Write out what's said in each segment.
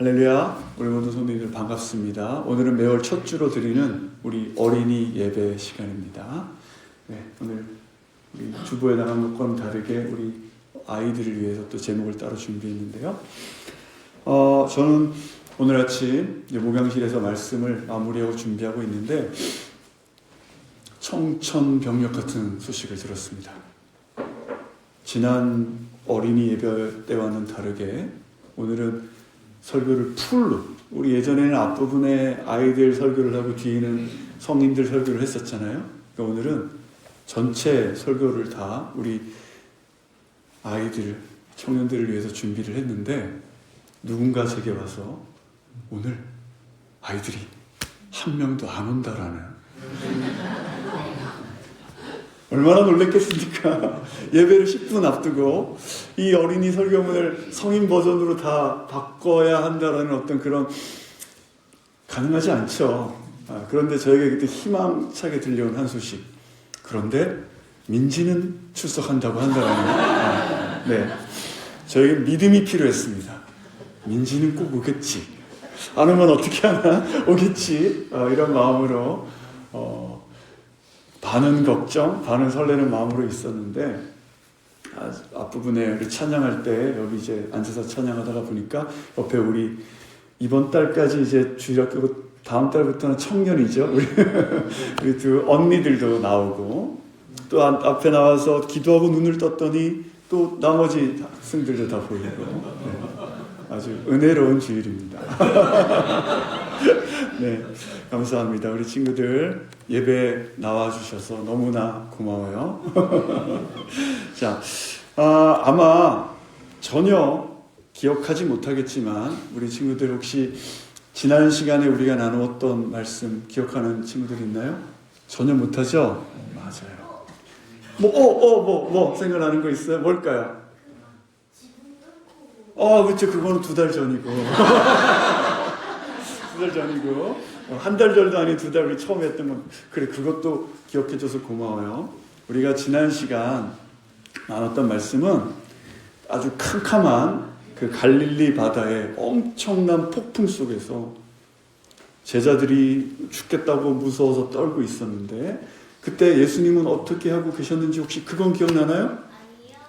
할렐루야, 우리 모든 성도님들 반갑습니다. 오늘은 매월 첫 주로 드리는 우리 어린이 예배 시간입니다. 네, 오늘 우리 주보에 나간 것과는 다르게 우리 아이들을 위해서 또 제목을 따로 준비했는데요. 저는 오늘 아침 목양실에서 말씀을 마무리하고 준비하고 있는데 청천벽력 같은 소식을 들었습니다. 지난 어린이 예배 때와는 다르게 오늘은 설교를 풀로, 우리 예전에는 앞부분에 아이들 설교를 하고 뒤에는 성인들 설교를 했었잖아요. 그러니까 오늘은 전체 설교를 다 우리 아이들, 청년들을 위해서 준비를 했는데 누군가 제게 와서 오늘 아이들이 한 명도 안 온다라는, 얼마나 놀랬겠습니까? 예배를 10분 앞두고 이 어린이 설교문을 성인 버전으로 다 바꿔야 한다라는 어떤 그런, 가능하지 않죠. 그런데 저에게 그때 희망차게 들려온 한 소식. 그런데 민지는 출석한다고 한다라는. 네, 저에게 믿음이 필요했습니다. 민지는 꼭 오겠지. 안 오면 어떻게 하나? 오겠지. 이런 마음으로 반은 걱정, 반은 설레는 마음으로 있었는데, 앞부분에 우리 찬양할 때 여기 이제 앉아서 찬양하다가 보니까 옆에 우리 이번 달까지 이제 주일학교고 다음 달부터는 청년이죠. 우리 두 언니들도 나오고, 또 앞에 나와서 기도하고 눈을 떴더니 또 나머지 학생들도 다 보이고, 네, 아주 은혜로운 주일입니다. 네, 감사합니다. 우리 친구들 예배 나와주셔서 너무나 고마워요. 자, 아마 전혀 기억하지 못하겠지만 우리 친구들 혹시 지난 시간에 우리가 나누었던 말씀 기억하는 친구들 있나요? 전혀 못하죠? 맞아요. 뭐 생각나는 거 있어요? 뭘까요? 그렇죠. 그거는 2달 전이고. 2달 전이고. 한 달 전도 아닌 2달 우리 처음 했던 건, 그래, 그것도 기억해줘서 고마워요. 우리가 지난 시간 나눴던 말씀은 아주 캄캄한 그 갈릴리 바다의 엄청난 폭풍 속에서 제자들이 죽겠다고 무서워서 떨고 있었는데, 그때 예수님은 어떻게 하고 계셨는지 혹시 그건 기억나나요?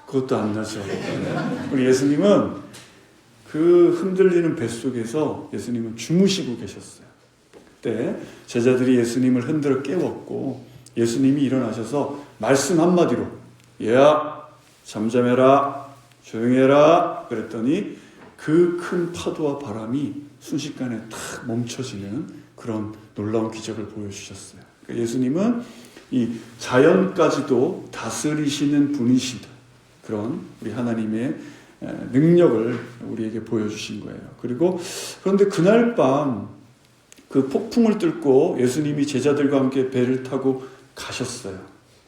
그것도 안 나죠. 우리 예수님은 그 흔들리는 뱃속에서 예수님은 주무시고 계셨어요. 그때 제자들이 예수님을 흔들어 깨웠고 예수님이 일어나셔서 말씀 한마디로, 얘야 잠잠해라, 조용해라 그랬더니 그 큰 파도와 바람이 순식간에 탁 멈춰지는 그런 놀라운 기적을 보여주셨어요. 그러니까 예수님은 이 자연까지도 다스리시는 분이시다. 그런 우리 하나님의 능력을 우리에게 보여주신 거예요. 그런데 그날 밤 그 폭풍을 뚫고 예수님이 제자들과 함께 배를 타고 가셨어요.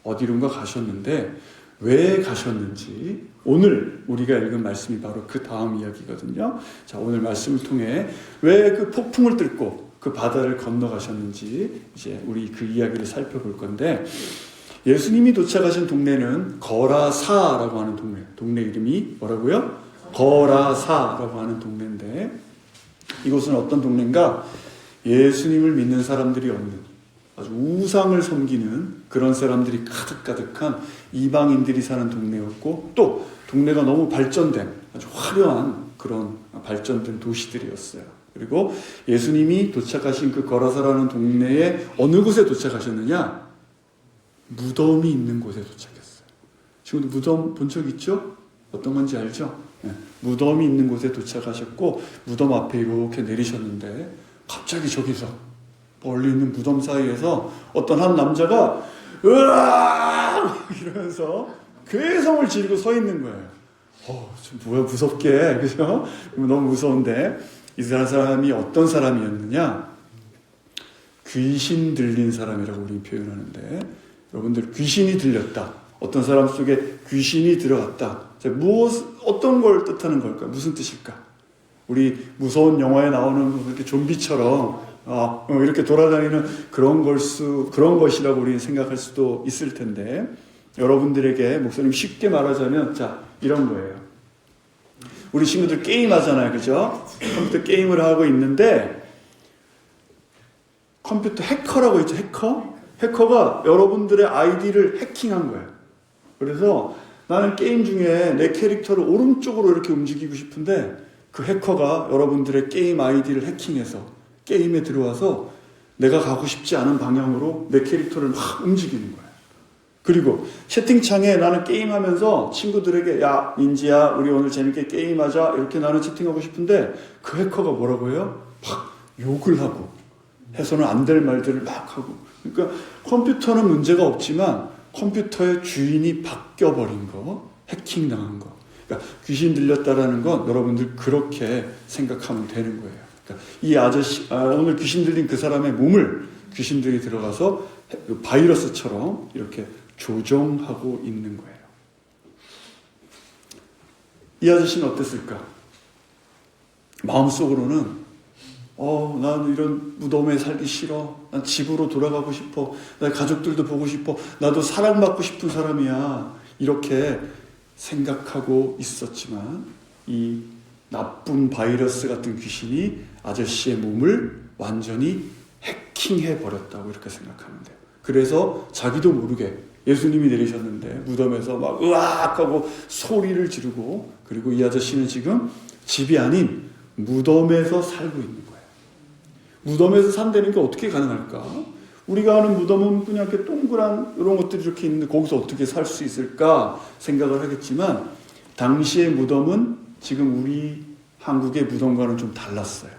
어디론가 가셨는데 왜 가셨는지 오늘 우리가 읽은 말씀이 바로 그 다음 이야기거든요. 자, 오늘 말씀을 통해 왜 그 폭풍을 뚫고 그 바다를 건너가셨는지 이제 우리 그 이야기를 살펴볼 건데, 예수님이 도착하신 동네는 거라사라고 하는 동네 이름이 뭐라고요? 거라사라고 하는 동네인데, 이곳은 어떤 동네인가? 예수님을 믿는 사람들이 없는, 아주 우상을 섬기는 그런 사람들이 가득가득한 이방인들이 사는 동네였고, 또 동네가 너무 발전된 아주 화려한 그런 발전된 도시들이었어요. 그리고 예수님이 도착하신 그 거라사라는 동네에 어느 곳에 도착하셨느냐? 무덤이 있는 곳에 도착했어요. 지금도 무덤 본 적 있죠? 어떤 건지 알죠? 네. 무덤이 있는 곳에 도착하셨고 무덤 앞에 이렇게 내리셨는데, 갑자기 저기서 멀리 있는 무덤 사이에서 어떤 한 남자가 으아 이러면서 괴성을 지르고 서 있는 거예요. 좀 뭐야 무섭게, 그죠? 너무 무서운데, 이 사람이 어떤 사람이었느냐? 귀신 들린 사람이라고 우리는 표현하는데, 여러분들 귀신이 들렸다, 어떤 사람 속에 귀신이 들어갔다. 자, 어떤 걸 뜻하는 걸까? 무슨 뜻일까? 우리 무서운 영화에 나오는 이렇게 좀비처럼 이렇게 돌아다니는 그런 것이라고 우리는 생각할 수도 있을 텐데, 여러분들에게 목사님 쉽게 말하자면 자, 이런 거예요. 우리 친구들 게임 하잖아요. 그죠? 컴퓨터 게임을 하고 있는데 컴퓨터 해커라고 있죠. 해커가 여러분들의 아이디를 해킹한 거예요. 그래서 나는 게임 중에 내 캐릭터를 오른쪽으로 이렇게 움직이고 싶은데 그 해커가 여러분들의 게임 아이디를 해킹해서 게임에 들어와서 내가 가고 싶지 않은 방향으로 내 캐릭터를 막 움직이는 거예요. 그리고 채팅창에 나는 게임하면서 친구들에게 야 민지야 우리 오늘 재밌게 게임하자 이렇게 나는 채팅하고 싶은데 그 해커가 뭐라고 해요? 막 욕을 하고 해서는 안 될 말들을 막 하고. 그러니까 컴퓨터는 문제가 없지만 컴퓨터의 주인이 바뀌어버린 거, 해킹당한 거. 그러니까 귀신 들렸다라는 건 여러분들 그렇게 생각하면 되는 거예요. 그러니까 이 아저씨, 오늘 귀신 들린 그 사람의 몸을 귀신들이 들어가서 바이러스처럼 이렇게 조종하고 있는 거예요. 이 아저씨는 어땠을까? 마음속으로는 나는 이런 무덤에 살기 싫어. 난 집으로 돌아가고 싶어. 나 가족들도 보고 싶어. 나도 사랑받고 싶은 사람이야. 이렇게 생각하고 있었지만 이 나쁜 바이러스 같은 귀신이 아저씨의 몸을 완전히 해킹해 버렸다고 이렇게 생각하면 돼요. 그래서 자기도 모르게 예수님이 내리셨는데 무덤에서 막 으악 하고 소리를 지르고 그리고 이 아저씨는 지금 집이 아닌 무덤에서 살고 있는 거예요. 무덤에서 산다는 게 어떻게 가능할까? 우리가 아는 무덤은 그냥 이렇게 동그란 이런 것들이 이렇게 있는데 거기서 어떻게 살 수 있을까 생각을 하겠지만 당시의 무덤은 지금 우리 한국의 무덤과는 좀 달랐어요.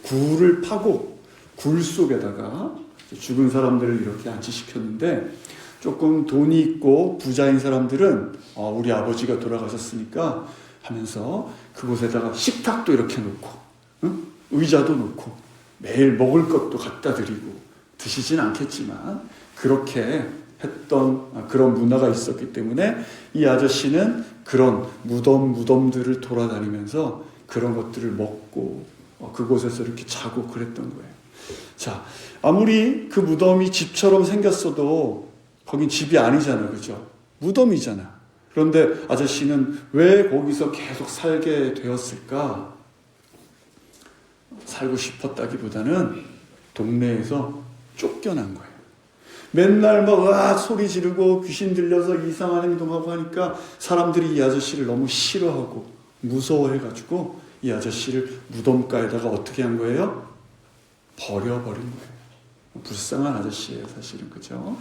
굴을 파고 굴 속에다가 죽은 사람들을 이렇게 안치시켰는데 조금 돈이 있고 부자인 사람들은 우리 아버지가 돌아가셨으니까 하면서 그곳에다가 식탁도 이렇게 놓고 의자도 놓고 매일 먹을 것도 갖다 드리고 드시진 않겠지만 그렇게 했던 그런 문화가 있었기 때문에 이 아저씨는 그런 무덤들을 돌아다니면서 그런 것들을 먹고 그곳에서 이렇게 자고 그랬던 거예요. 자, 아무리 그 무덤이 집처럼 생겼어도 거긴 집이 아니잖아, 그죠? 무덤이잖아. 그런데 아저씨는 왜 거기서 계속 살게 되었을까? 살고 싶었다기보다는 동네에서 쫓겨난 거예요. 맨날 막 소리 지르고 귀신 들려서 이상한 행동하고 하니까 사람들이 이 아저씨를 너무 싫어하고 무서워해가지고 이 아저씨를 무덤가에다가 어떻게 한 거예요? 버려버린 거예요. 불쌍한 아저씨예요, 사실은. 그죠?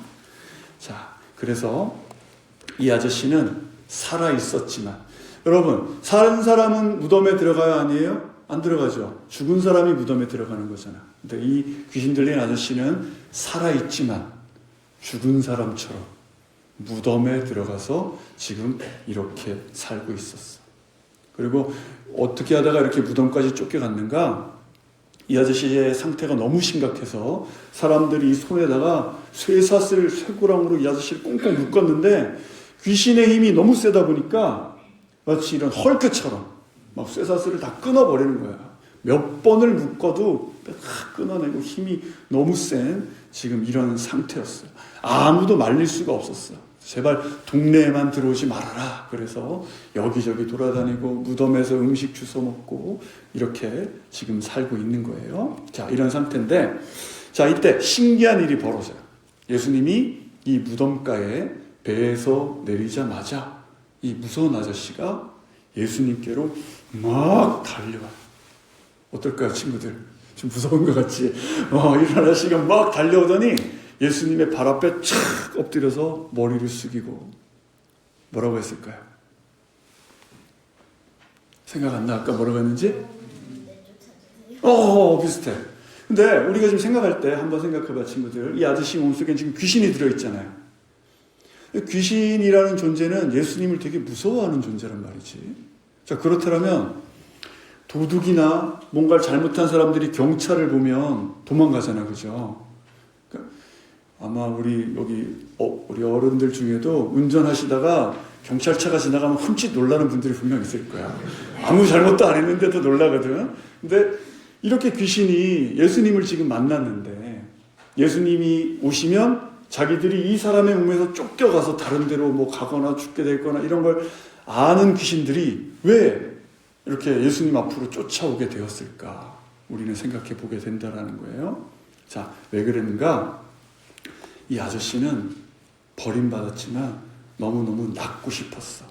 자, 그래서 이 아저씨는 살아 있었지만 여러분, 사는 사람은 무덤에 들어가야 아니에요? 안 들어가죠. 죽은 사람이 무덤에 들어가는 거잖아. 근데 이 귀신 들린 아저씨는 살아있지만 죽은 사람처럼 무덤에 들어가서 지금 이렇게 살고 있었어. 그리고 어떻게 하다가 이렇게 무덤까지 쫓겨갔는가? 이 아저씨의 상태가 너무 심각해서 사람들이 이 손에다가 쇠사슬, 쇠고랑으로 이 아저씨를 꽁꽁 묶었는데 귀신의 힘이 너무 세다 보니까 마치 이런 헐크처럼 막 쇠사슬을 다 끊어버리는 거야. 몇 번을 묶어도 끊어내고 힘이 너무 센 지금 이런 상태였어요. 아무도 말릴 수가 없었어요. 제발 동네에만 들어오지 말아라. 그래서 여기저기 돌아다니고 무덤에서 음식 주워 먹고 이렇게 지금 살고 있는 거예요. 자, 이런 상태인데 자, 이때 신기한 일이 벌어져요. 예수님이 이 무덤가에 배에서 내리자마자 이 무서운 아저씨가 예수님께로 막 달려와요. 어떨까요, 친구들? 좀 무서운 것 같지? 이 아저씨가 막 달려오더니 예수님의 발 앞에 착 엎드려서 머리를 숙이고 뭐라고 했을까요? 생각 안 나? 아까 뭐라고 했는지? 비슷해. 근데 우리가 지금 생각할 때 한번 생각해봐, 친구들. 이 아저씨 몸속에 지금 귀신이 들어있잖아요. 귀신이라는 존재는 예수님을 되게 무서워하는 존재란 말이지. 자, 그렇다면 도둑이나 뭔가를 잘못한 사람들이 경찰을 보면 도망가잖아, 그죠? 그러니까 아마 우리 어른들 중에도 운전하시다가 경찰차가 지나가면 흠칫 놀라는 분들이 분명 있을 거야. 아무 잘못도 안 했는데도 놀라거든. 근데 이렇게 귀신이 예수님을 지금 만났는데 예수님이 오시면 자기들이 이 사람의 몸에서 쫓겨가서 다른 데로 뭐 가거나 죽게 되거나 이런 걸 아는 귀신들이 왜 이렇게 예수님 앞으로 쫓아오게 되었을까? 우리는 생각해 보게 된다라는 거예요. 자, 왜 그랬는가? 이 아저씨는 버림받았지만 너무너무 낫고 싶었어.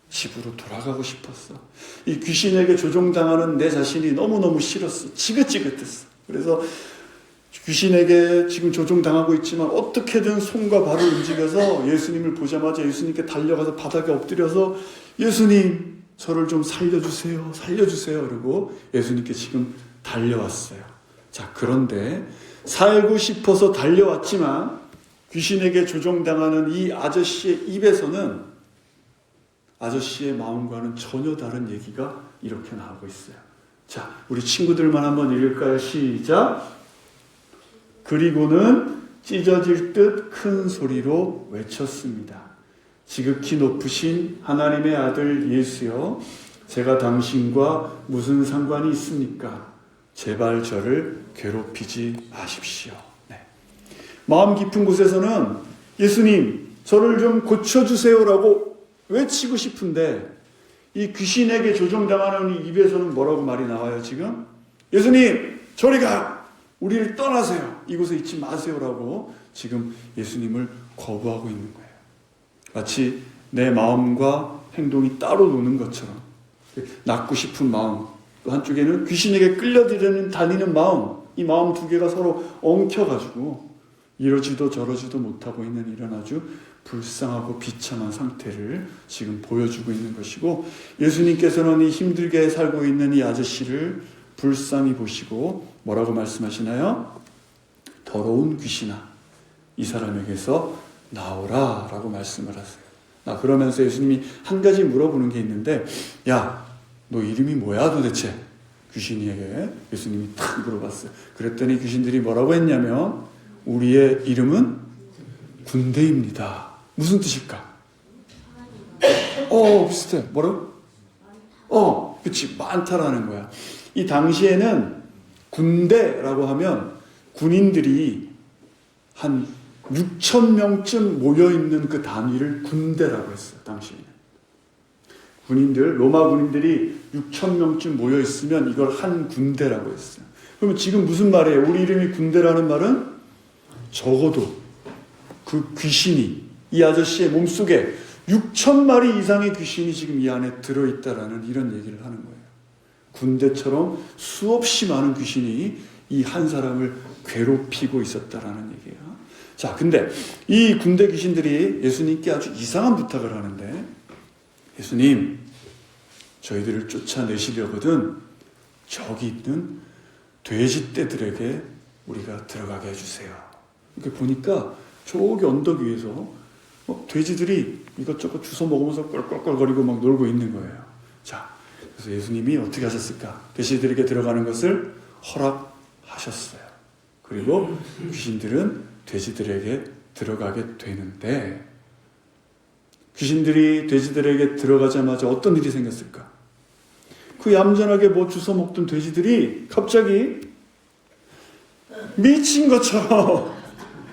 집으로 돌아가고 싶었어. 이 귀신에게 조종당하는 내 자신이 너무너무 싫었어. 지긋지긋했어. 그래서 귀신에게 지금 조종당하고 있지만 어떻게든 손과 발을 움직여서 예수님을 보자마자 예수님께 달려가서 바닥에 엎드려서 예수님, 저를 좀 살려주세요. 살려주세요. 그러고 예수님께 지금 달려왔어요. 자, 그런데 살고 싶어서 달려왔지만 귀신에게 조종당하는 이 아저씨의 입에서는 아저씨의 마음과는 전혀 다른 얘기가 이렇게 나오고 있어요. 자, 우리 친구들만 한번 읽을까요? 시작. 그리고는 찢어질 듯 큰 소리로 외쳤습니다. 지극히 높으신 하나님의 아들 예수여, 제가 당신과 무슨 상관이 있습니까? 제발 저를 괴롭히지 마십시오. 네. 마음 깊은 곳에서는 예수님, 저를 좀 고쳐주세요라고 외치고 싶은데 이 귀신에게 조종당하는 이 입에서는 뭐라고 말이 나와요 지금? 예수님, 저리 가! 우리를 떠나세요. 이곳에 있지 마세요라고 지금 예수님을 거부하고 있는 거예요. 마치 내 마음과 행동이 따로 노는 것처럼 낫고 싶은 마음, 또 한쪽에는 귀신에게 다니는 마음, 이 마음 두 개가 서로 엉켜가지고 이러지도 저러지도 못하고 있는 이런 아주 불쌍하고 비참한 상태를 지금 보여주고 있는 것이고, 예수님께서는 이 힘들게 살고 있는 이 아저씨를 불쌍히 보시고 뭐라고 말씀하시나요? 더러운 귀신아, 이 사람에게서 나오라 라고 말씀을 하세요. 그러면서 예수님이 한 가지 물어보는 게 있는데, 야, 너 이름이 뭐야 도대체? 귀신에게 예수님이 탁 물어봤어요. 그랬더니 귀신들이 뭐라고 했냐면, 우리의 이름은 군대입니다. 무슨 뜻일까? 비슷해. 뭐라고? 그치. 많다라는 거야. 이 당시에는 군대라고 하면 군인들이 한 6,000명쯤 모여있는 그 단위를 군대라고 했어요. 당시에는. 로마 군인들이 6,000명쯤 모여있으면 이걸 한 군대라고 했어요. 그러면 지금 무슨 말이에요? 우리 이름이 군대라는 말은 적어도 그 귀신이 이 아저씨의 몸속에 6,000마리 이상의 귀신이 지금 이 안에 들어있다라는 이런 얘기를 하는 거예요. 군대처럼 수없이 많은 귀신이 이 한 사람을 괴롭히고 있었다라는 얘기예요. 자, 근데 이 군대 귀신들이 예수님께 아주 이상한 부탁을 하는데, 예수님, 저희들을 쫓아내시려거든 저기 있는 돼지떼들에게 우리가 들어가게 해주세요. 이렇게 보니까 저기 언덕 위에서 돼지들이 이것저것 주워 먹으면서 껄껄껄거리고 막 놀고 있는 거예요. 자, 그래서 예수님이 어떻게 하셨을까? 돼지들에게 들어가는 것을 허락하셨어요. 그리고 귀신들은 돼지들에게 들어가게 되는데, 귀신들이 돼지들에게 들어가자마자 어떤 일이 생겼을까? 그 얌전하게 주워 먹던 돼지들이 갑자기 미친 것처럼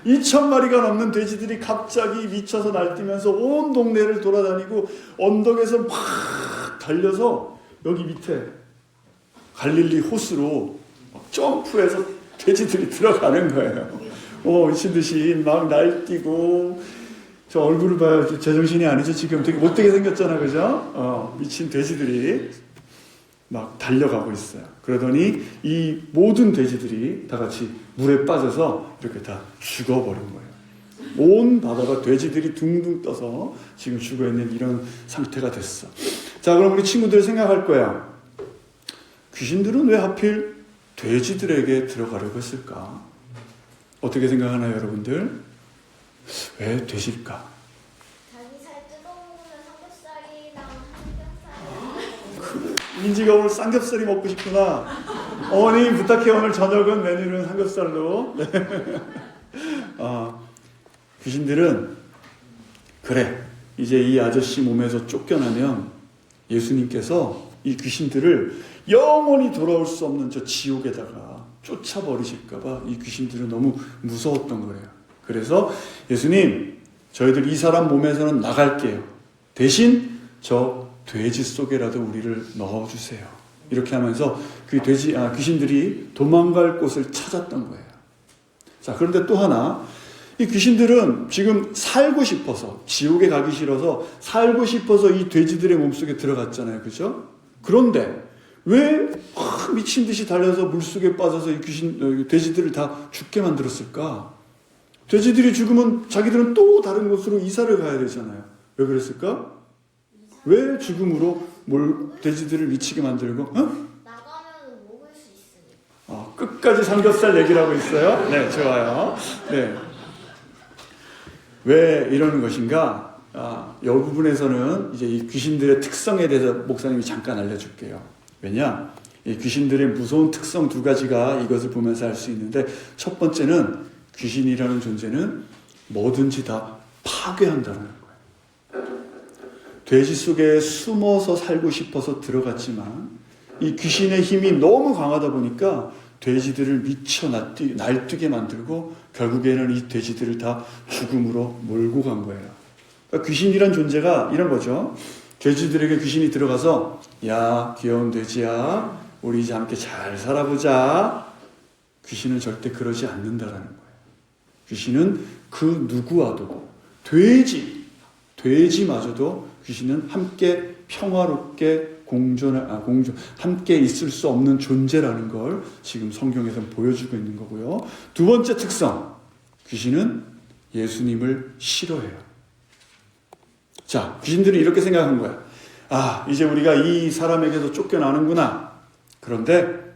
2,000마리가 넘는 돼지들이 갑자기 미쳐서 날뛰면서 온 동네를 돌아다니고 언덕에서 막 달려서 여기 밑에 갈릴리 호수로 점프해서 돼지들이 들어가는 거예요. 미친 듯이 막 날뛰고, 저 얼굴을 봐요. 제정신이 아니죠. 지금 되게 못되게 생겼잖아. 그죠? 미친 돼지들이 막 달려가고 있어요. 그러더니 이 모든 돼지들이 다 같이 물에 빠져서 이렇게 다 죽어버린 거예요. 온 바다가 돼지들이 둥둥 떠서 지금 죽어있는 이런 상태가 됐어. 자, 그럼 우리 친구들 생각할 거야. 귀신들은 왜 하필 돼지들에게 들어가려고 했을까? 어떻게 생각하나요, 여러분들? 왜 돼지일까? 자기 살 뜯어먹으면 삼겹살이랑 삼겹살. 민지가 오늘 삼겹살이 먹고 싶구나. 어머니 부탁해, 오늘 저녁은 메뉴는 삼겹살로. 네. 귀신들은 그래, 이제 이 아저씨 몸에서 쫓겨나면 예수님께서 이 귀신들을 영원히 돌아올 수 없는 저 지옥에다가 쫓아버리실까봐 이 귀신들은 너무 무서웠던 거예요. 그래서 예수님, 저희들 이 사람 몸에서는 나갈게요. 대신 저 돼지 속에라도 우리를 넣어주세요. 이렇게 하면서 그 귀신들이 도망갈 곳을 찾았던 거예요. 자, 그런데 또 하나, 이 귀신들은 지금 살고 싶어서, 지옥에 가기 싫어서 살고 싶어서 이 돼지들의 몸속에 들어갔잖아요. 그죠? 그런데 왜 미친 듯이 달려서 물속에 빠져서 이 돼지들을 다 죽게 만들었을까? 돼지들이 죽으면 자기들은 또 다른 곳으로 이사를 가야 되잖아요. 왜 그랬을까? 왜 죽음으로 돼지들을 미치게 만들고? 나가면 먹을 수 있으니까. 끝까지 삼겹살 얘기라고 있어요? 네, 좋아요. 네. 왜 이러는 것인가? 이 부분에서는 이제 이 귀신들의 특성에 대해서 목사님이 잠깐 알려줄게요. 왜냐? 이 귀신들의 무서운 특성 두 가지가 이것을 보면서 알 수 있는데, 첫 번째는 귀신이라는 존재는 뭐든지 다 파괴한다는 거예요. 돼지 속에 숨어서 살고 싶어서 들어갔지만 이 귀신의 힘이 너무 강하다 보니까 돼지들을 미쳐 날뛰게 만들고 결국에는 이 돼지들을 다 죽음으로 몰고 간 거예요. 그러니까 귀신이란 존재가 이런 거죠. 돼지들에게 귀신이 들어가서 야, 귀여운 돼지야, 우리 이제 함께 잘 살아보자. 귀신은 절대 그러지 않는다라는 거예요. 귀신은 그 누구와도, 돼지마저도 귀신은 함께 평화롭게 함께 있을 수 없는 존재라는 걸 지금 성경에서 보여주고 있는 거고요. 두 번째 특성, 귀신은 예수님을 싫어해요. 자, 귀신들이 이렇게 생각한 거야. 이제 우리가 이 사람에게서 쫓겨나는구나. 그런데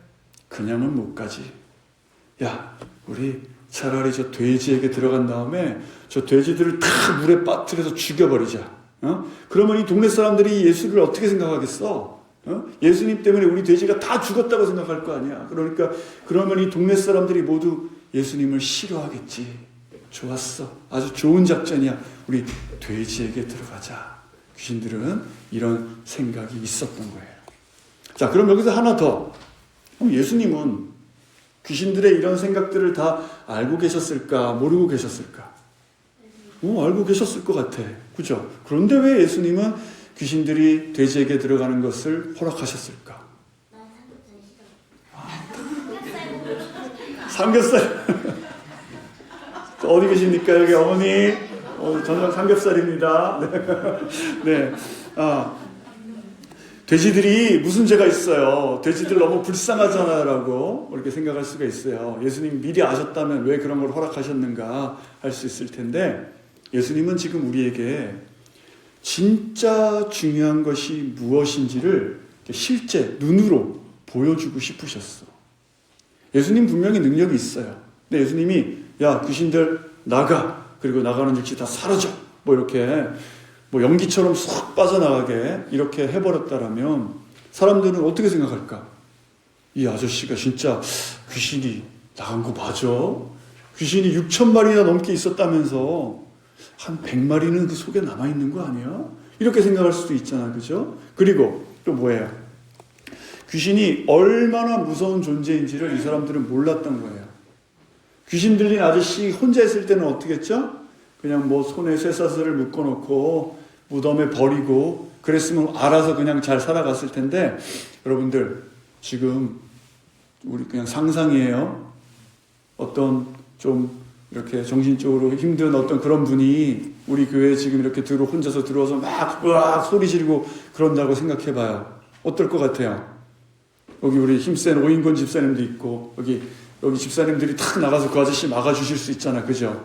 그냥은 못 가지. 야, 우리 차라리 저 돼지에게 들어간 다음에 저 돼지들을 다 물에 빠뜨려서 죽여버리자. 그러면 이 동네 사람들이 예수를 어떻게 생각하겠어? 예수님 때문에 우리 돼지가 다 죽었다고 생각할 거 아니야. 그러면 이 동네 사람들이 모두 예수님을 싫어하겠지. 좋았어. 아주 좋은 작전이야. 우리 돼지에게 들어가자. 귀신들은 이런 생각이 있었던 거예요. 자, 그럼 여기서 하나 더. 예수님은 귀신들의 이런 생각들을 다 알고 계셨을까? 모르고 계셨을까? 알고 계셨을 것 같아. 그죠? 그런데 왜 예수님은 귀신들이 돼지에게 들어가는 것을 허락하셨을까? 난 삼겹살 싫어. 삼겹살. 어디 계십니까? 여기 어머니. 저녁 삼겹살입니다. 네. 돼지들이 무슨 죄가 있어요? 돼지들 너무 불쌍하잖아라고 이렇게 생각할 수가 있어요. 예수님 미리 아셨다면 왜 그런 걸 허락하셨는가 할 수 있을 텐데, 예수님은 지금 우리에게 진짜 중요한 것이 무엇인지를 실제 눈으로 보여주고 싶으셨어. 예수님 분명히 능력이 있어요. 근데 예수님이 야, 귀신들 나가. 그리고 나가는 즉시 다 사라져. 이렇게 연기처럼 쏙 빠져나가게 이렇게 해버렸다라면 사람들은 어떻게 생각할까? 이 아저씨가 진짜 귀신이 나간 거 맞아? 귀신이 6,000마리나 넘게 있었다면서 한 100마리는 그 속에 남아있는 거 아니야? 이렇게 생각할 수도 있잖아. 그죠? 그리고 또 뭐예요? 귀신이 얼마나 무서운 존재인지를 이 사람들은 몰랐던 거예요. 귀신 들린 아저씨 혼자 있을 때는 어떻게 했죠? 그냥 손에 쇠사슬을 묶어놓고 무덤에 버리고 그랬으면 알아서 그냥 잘 살아갔을 텐데, 여러분들 지금 우리 그냥 상상이에요. 어떤 좀 이렇게 정신적으로 힘든 어떤 그런 분이 우리 교회에 지금 이렇게 혼자서 들어와서 막 으악 소리 지르고 그런다고 생각해봐요. 어떨 것 같아요? 여기 우리 힘센 오인권 집사님도 있고 여기 집사님들이 탁 나가서 그 아저씨 막아주실 수 있잖아. 그죠?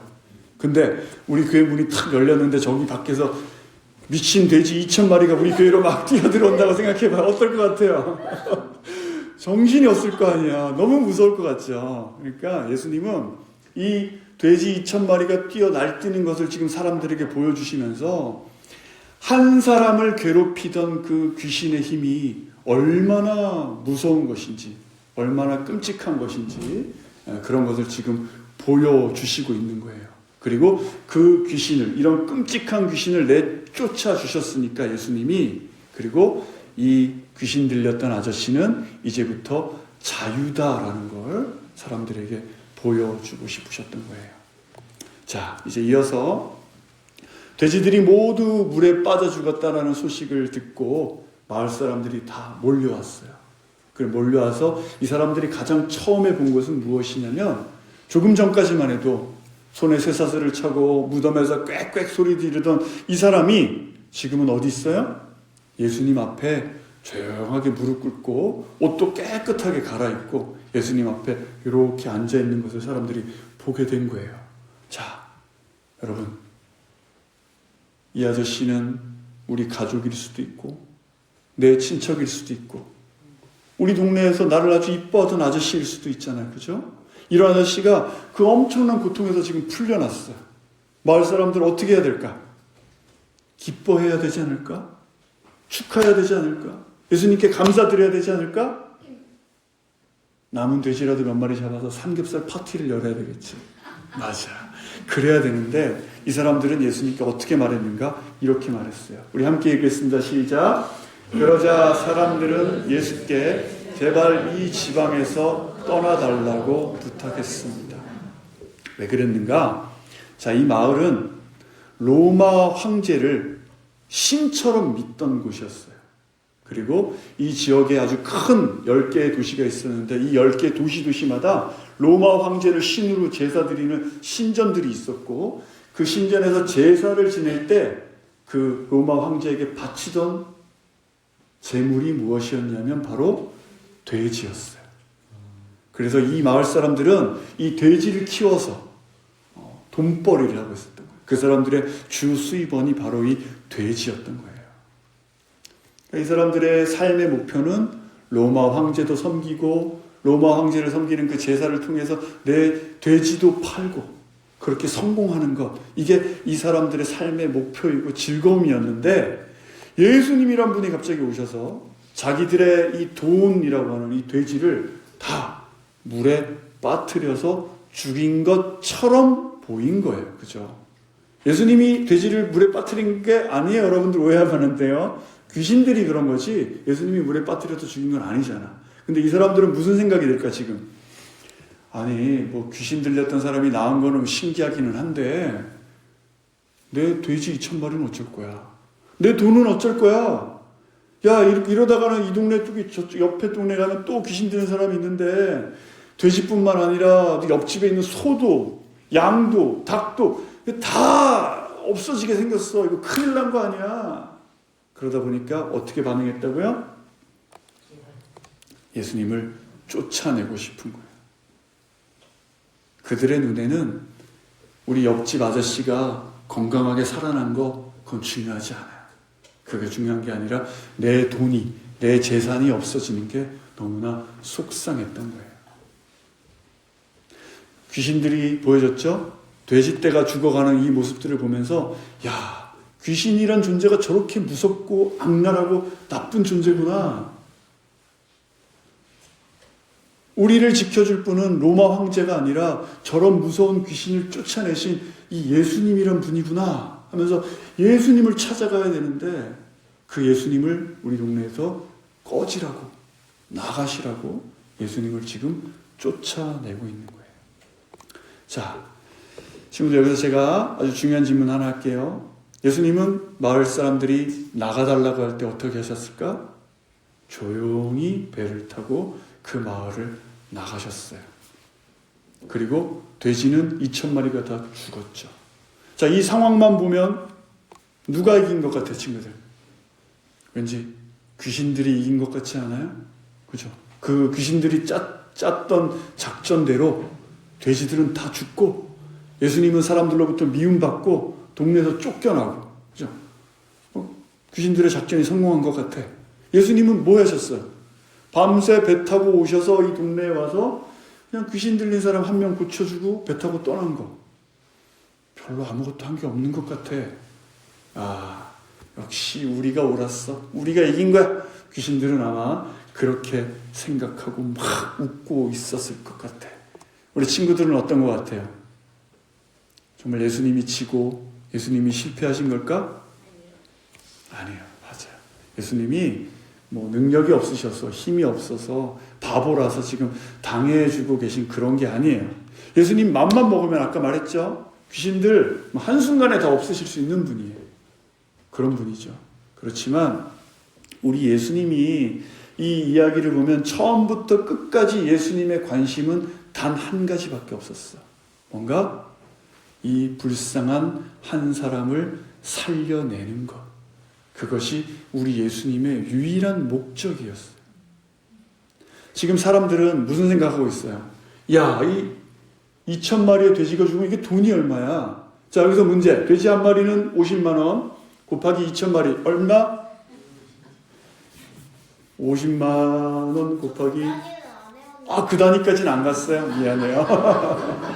근데 우리 교회 문이 탁 열렸는데 저기 밖에서 미친 돼지 2,000마리가 우리 교회로 막 뛰어들어온다고 생각해봐요. 어떨 것 같아요? 정신이 없을 거 아니야. 너무 무서울 것 같죠. 그러니까 예수님은 이 돼지 2,000마리가 뛰어 날뛰는 것을 지금 사람들에게 보여주시면서 한 사람을 괴롭히던 그 귀신의 힘이 얼마나 무서운 것인지, 얼마나 끔찍한 것인지 그런 것을 지금 보여주시고 있는 거예요. 그리고 그 귀신을, 이런 끔찍한 귀신을 내쫓아 주셨으니까 예수님이, 그리고 이 귀신 들렸던 아저씨는 이제부터 자유다라는 걸 사람들에게 보여주고 싶으셨던 거예요. 자, 이제 이어서 돼지들이 모두 물에 빠져 죽었다라는 소식을 듣고 마을 사람들이 다 몰려왔어요. 그 몰려와서 이 사람들이 가장 처음에 본 것은 무엇이냐면 조금 전까지만 해도 손에 쇠사슬을 차고 무덤에서 꽥꽥 소리 지르던 이 사람이 지금은 어디 있어요? 예수님 앞에 조용하게 무릎 꿇고 옷도 깨끗하게 갈아입고 예수님 앞에 이렇게 앉아있는 것을 사람들이 보게 된 거예요. 자, 여러분, 이 아저씨는 우리 가족일 수도 있고 내 친척일 수도 있고 우리 동네에서 나를 아주 이뻐하던 아저씨일 수도 있잖아요. 그죠? 이런 아저씨가 그 엄청난 고통에서 지금 풀려났어요. 마을 사람들 어떻게 해야 될까? 기뻐해야 되지 않을까? 축하해야 되지 않을까? 예수님께 감사드려야 되지 않을까? 남은 돼지라도 몇 마리 잡아서 삼겹살 파티를 열어야 되겠지. 맞아. 그래야 되는데 이 사람들은 예수님께 어떻게 말했는가? 이렇게 말했어요. 우리 함께 읽겠습니다. 시작. 그러자 사람들은 예수께 제발 이 지방에서 떠나달라고 부탁했습니다. 왜 그랬는가? 자, 이 마을은 로마 황제를 신처럼 믿던 곳이었어요. 그리고 이 지역에 아주 큰 10개의 도시가 있었는데 이 10개 도시마다 로마 황제를 신으로 제사 드리는 신전들이 있었고 그 신전에서 제사를 지낼 때 그 로마 황제에게 바치던 제물이 무엇이었냐면 바로 돼지였어요. 그래서 이 마을 사람들은 이 돼지를 키워서 돈벌이를 하고 있었던 거예요. 그 사람들의 주 수입원이 바로 이 돼지였던 거예요. 이 사람들의 삶의 목표는 로마 황제도 섬기고 로마 황제를 섬기는 그 제사를 통해서 내 돼지도 팔고 그렇게 성공하는 것, 이게 이 사람들의 삶의 목표이고 즐거움이었는데 예수님이란 분이 갑자기 오셔서 자기들의 이 돈이라고 하는 이 돼지를 다 물에 빠뜨려서 죽인 것처럼 보인 거예요. 그죠? 예수님이 돼지를 물에 빠뜨린 게 아니에요. 여러분들 오해하는데요. 귀신들이 그런 거지 예수님이 물에 빠뜨려서 죽인 건 아니잖아. 근데 이 사람들은 무슨 생각이 들까 지금? 아니 뭐 귀신 들렸던 사람이 나은 거는 신기하기는 한데 내 돼지 2,000마리는 어쩔 거야? 내 돈은 어쩔 거야? 야 이러다가는 이 동네 저쪽 옆에 동네 가면 또 귀신 드는 사람이 있는데 돼지뿐만 아니라 옆집에 있는 소도 양도 닭도 다 없어지게 생겼어. 이거 큰일 난 거 아니야? 그러다 보니까 어떻게 반응했다고요? 예수님을 쫓아내고 싶은 거예요. 그들의 눈에는 우리 옆집 아저씨가 건강하게 살아난 거 그건 중요하지 않아요. 그게 중요한 게 아니라 내 돈이, 내 재산이 없어지는 게 너무나 속상했던 거예요. 귀신들이 보여졌죠? 돼지떼가 죽어가는 이 모습들을 보면서 야, 귀신이란 존재가 저렇게 무섭고 악랄하고 나쁜 존재구나. 우리를 지켜줄 분은 로마 황제가 아니라 저런 무서운 귀신을 쫓아내신 이 예수님이란 분이구나 하면서 예수님을 찾아가야 되는데 그 예수님을 우리 동네에서 꺼지라고 나가시라고 예수님을 지금 쫓아내고 있는 거예요. 자, 친구들 여기서 제가 아주 중요한 질문 하나 할게요. 예수님은 마을 사람들이 나가달라고 할 때 어떻게 하셨을까? 조용히 배를 타고 그 마을을 나가셨어요. 그리고 돼지는 2,000마리가 다 죽었죠. 자, 이 상황만 보면 누가 이긴 것 같아요, 친구들? 왠지 귀신들이 이긴 것 같지 않아요? 그죠? 그 귀신들이 짰던 작전대로 돼지들은 다 죽고 예수님은 사람들로부터 미움받고 동네에서 쫓겨나고, 그죠? 귀신들의 작전이 성공한 것 같아. 예수님은 뭐 하셨어요? 밤새 배 타고 오셔서 이 동네에 와서 그냥 귀신 들린 사람 한 명 고쳐주고 배 타고 떠난 거. 별로 아무것도 한 게 없는 것 같아. 아, 역시 우리가 옳았어. 우리가 이긴 거야. 귀신들은 아마 그렇게 생각하고 막 웃고 있었을 것 같아. 우리 친구들은 어떤 것 같아요? 정말 예수님이 지고 예수님이 실패하신 걸까? 아니에요. 맞아요. 예수님이 뭐 능력이 없으셔서 힘이 없어서 바보라서 지금 당해주고 계신 그런 게 아니에요. 예수님 맘만 먹으면 아까 말했죠. 귀신들 한순간에 다 없애실 수 있는 분이에요. 그런 분이죠. 그렇지만 우리 예수님이 이 이야기를 보면 처음부터 끝까지 예수님의 관심은 단 한 가지밖에 없었어. 뭔가 이 불쌍한 한 사람을 살려내는 것. 그것이 우리 예수님의 유일한 목적이었어요. 지금 사람들은 무슨 생각하고 있어요? 야, 이 2,000마리의 돼지가 죽으면 이게 돈이 얼마야? 자, 여기서 문제. 돼지 한 마리는 50만 원 곱하기 2,000마리 얼마? 50만 원 곱하기 그 단위까지는 안 갔어요. 미안해요.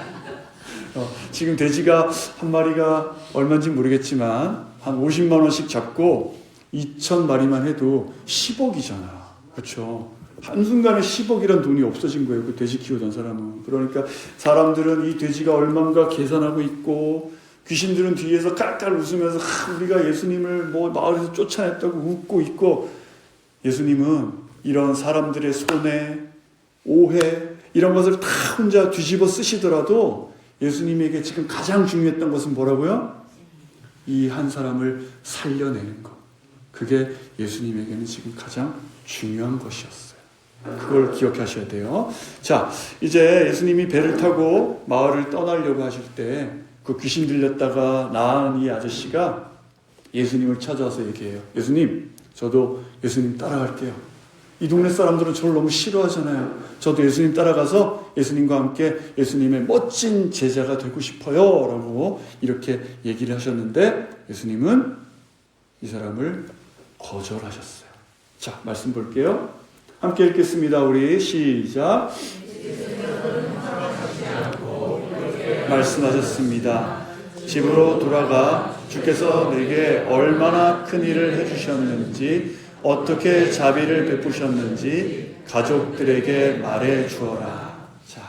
지금 돼지가 한 마리가 얼마인지 모르겠지만 한 50만 원씩 잡고 2,000마리만 해도 10억이잖아. 그렇죠? 한순간에 10억이란 돈이 없어진 거예요. 그 돼지 키우던 사람은. 그러니까 사람들은 이 돼지가 얼마인가 계산하고 있고 귀신들은 뒤에서 깔깔 웃으면서 우리가 예수님을 마을에서 쫓아냈다고 웃고 있고 예수님은 이런 사람들의 손해, 오해 이런 것을 다 혼자 뒤집어 쓰시더라도 예수님에게 지금 가장 중요했던 것은 뭐라고요? 이 한 사람을 살려내는 것. 그게 예수님에게는 지금 가장 중요한 것이었어요. 그걸 기억하셔야 돼요. 자, 이제 예수님이 배를 타고 마을을 떠나려고 하실 때 그 귀신 들렸다가 나은 이 아저씨가 예수님을 찾아와서 얘기해요. 예수님, 저도 예수님 따라갈게요. 이 동네 사람들은 저를 너무 싫어하잖아요. 저도 예수님 따라가서 예수님과 함께 예수님의 멋진 제자가 되고 싶어요. 라고 이렇게 얘기를 하셨는데 예수님은 이 사람을 거절하셨어요. 자, 말씀 볼게요. 함께 읽겠습니다. 우리 시작. 말씀하셨습니다. 집으로 돌아가 주께서 내게 얼마나 큰 일을 해주셨는지 어떻게 자비를 베푸셨는지 가족들에게 말해 주어라. 자,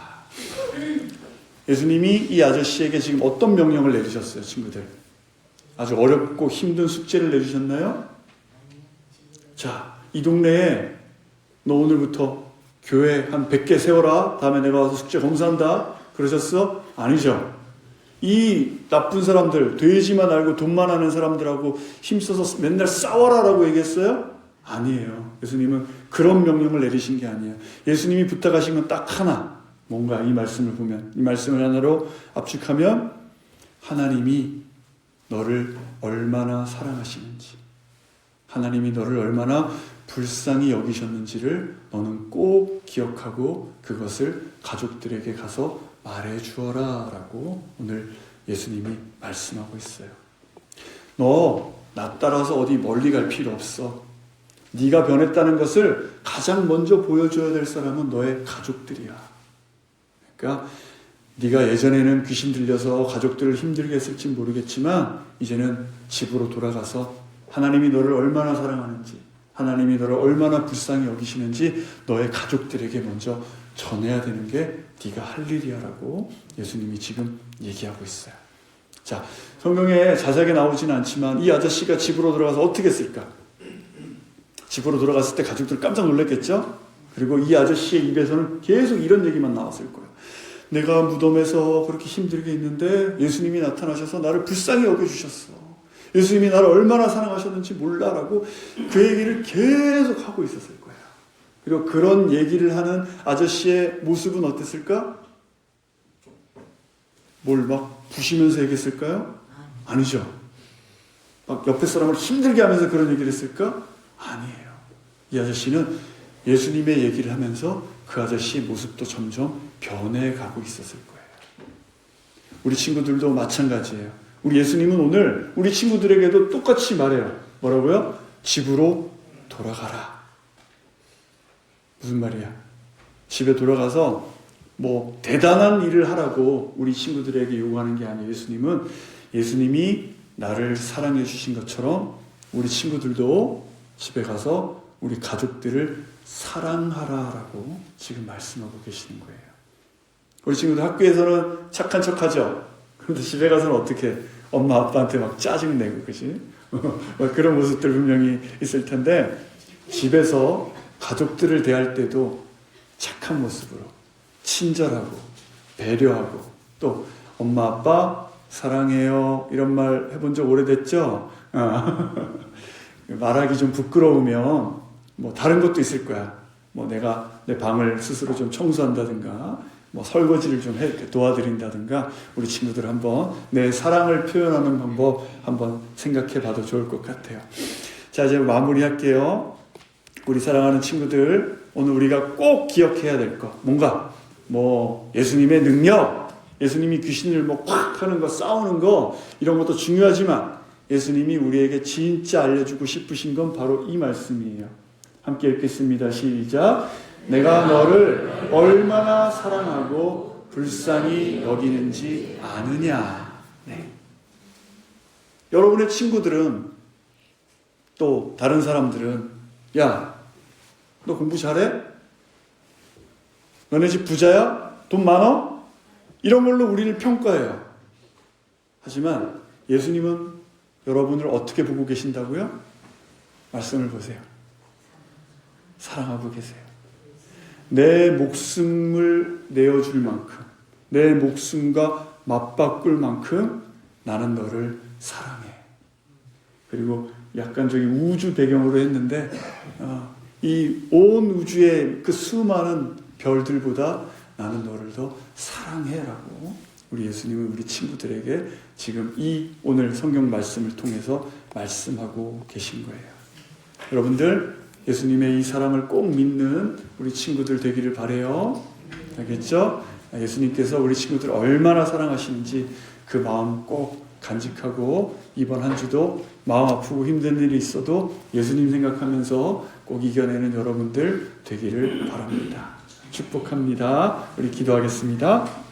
예수님이 이 아저씨에게 지금 어떤 명령을 내리셨어요, 친구들? 아주 어렵고 힘든 숙제를 내주셨나요? 자, 이 동네에 너 오늘부터 교회 한 100개 세워라. 다음에 내가 와서 숙제 검사한다. 그러셨어? 아니죠. 이 나쁜 사람들, 돼지만 알고 돈만 아는 사람들하고 힘써서 맨날 싸워라라고 얘기했어요? 아니에요. 예수님은 그런 명령을 내리신 게 아니에요. 예수님이 부탁하신 건 딱 하나. 뭔가 이 말씀을 보면, 이 말씀을 하나로 압축하면 하나님이 너를 얼마나 사랑하시는지, 하나님이 너를 얼마나 불쌍히 여기셨는지를 너는 꼭 기억하고 그것을 가족들에게 가서 말해 주어라 라고 오늘 예수님이 말씀하고 있어요. 너 나 따라서 어디 멀리 갈 필요 없어. 네가 변했다는 것을 가장 먼저 보여줘야 될 사람은 너의 가족들이야. 그러니까 네가 예전에는 귀신 들려서 가족들을 힘들게 했을지 모르겠지만 이제는 집으로 돌아가서 하나님이 너를 얼마나 사랑하는지, 하나님이 너를 얼마나 불쌍히 여기시는지 너의 가족들에게 먼저 전해야 되는 게 네가 할 일이야라고 예수님이 지금 얘기하고 있어요. 자, 성경에 자세하게 나오지는 않지만 이 아저씨가 집으로 들어가서 어떻게 했을까? 집으로 돌아갔을 때 가족들 깜짝 놀랐겠죠? 그리고 이 아저씨의 입에서는 계속 이런 얘기만 나왔을 거예요. 내가 무덤에서 그렇게 힘들게 있는데 예수님이 나타나셔서 나를 불쌍히 여겨주셨어. 예수님이 나를 얼마나 사랑하셨는지 몰라라고 그 얘기를 계속 하고 있었을 거예요. 그리고 그런 얘기를 하는 아저씨의 모습은 어땠을까? 뭘 막 부시면서 얘기했을까요? 아니죠. 막 옆에 사람을 힘들게 하면서 그런 얘기를 했을까? 아니에요. 이 아저씨는 예수님의 얘기를 하면서 그 아저씨의 모습도 점점 변해가고 있었을 거예요. 우리 친구들도 마찬가지예요. 우리 예수님은 오늘 우리 친구들에게도 똑같이 말해요. 뭐라고요? 집으로 돌아가라. 무슨 말이야? 집에 돌아가서 뭐 대단한 일을 하라고 우리 친구들에게 요구하는 게 아니에요. 예수님이 나를 사랑해 주신 것처럼 우리 친구들도 집에 가서 우리 가족들을 사랑하라라고 지금 말씀하고 계시는 거예요. 우리 친구들 학교에서는 착한 척하죠. 그런데 집에 가서는 어떻게 엄마 아빠한테 막 짜증 내고 그지? 그런 모습들 분명히 있을 텐데 집에서 가족들을 대할 때도 착한 모습으로 친절하고 배려하고 또 엄마 아빠 사랑해요 이런 말 해본 적 오래됐죠? 말하기 좀 부끄러우면 뭐 다른 것도 있을 거야. 뭐 내가 내 방을 스스로 좀 청소한다든가 뭐 설거지를 좀 도와드린다든가 우리 친구들 한번 내 사랑을 표현하는 방법 한번 생각해 봐도 좋을 것 같아요. 자, 이제 마무리할게요. 우리 사랑하는 친구들, 오늘 우리가 꼭 기억해야 될 거 뭔가 뭐 예수님의 능력, 예수님이 귀신을 뭐 팍 하는 거, 싸우는 거 이런 것도 중요하지만 예수님이 우리에게 진짜 알려주고 싶으신 건 바로 이 말씀이에요. 함께 읽겠습니다. 시작. 내가 너를 얼마나 사랑하고 불쌍히 여기는지 아느냐. 네. 여러분의 친구들은 또 다른 사람들은 야, 너 공부 잘해? 너네 집 부자야? 돈 많어? 이런 걸로 우리를 평가해요. 하지만 예수님은 여러분을 어떻게 보고 계신다고요? 말씀을 보세요. 사랑하고 계세요. 내 목숨을 내어줄 만큼, 내 목숨과 맞바꿀 만큼 나는 너를 사랑해. 그리고 약간 저기 우주 배경으로 했는데 이 온 우주의 그 수많은 별들보다 나는 너를 더 사랑해라고 우리 예수님은 우리 친구들에게 지금 이 오늘 성경 말씀을 통해서 말씀하고 계신 거예요. 여러분들 예수님의 이 사랑을 꼭 믿는 우리 친구들 되기를 바라요. 알겠죠? 예수님께서 우리 친구들 얼마나 사랑하시는지 그 마음 꼭 간직하고 이번 한 주도 마음 아프고 힘든 일이 있어도 예수님 생각하면서 꼭 이겨내는 여러분들 되기를 바랍니다. 축복합니다. 우리 기도하겠습니다.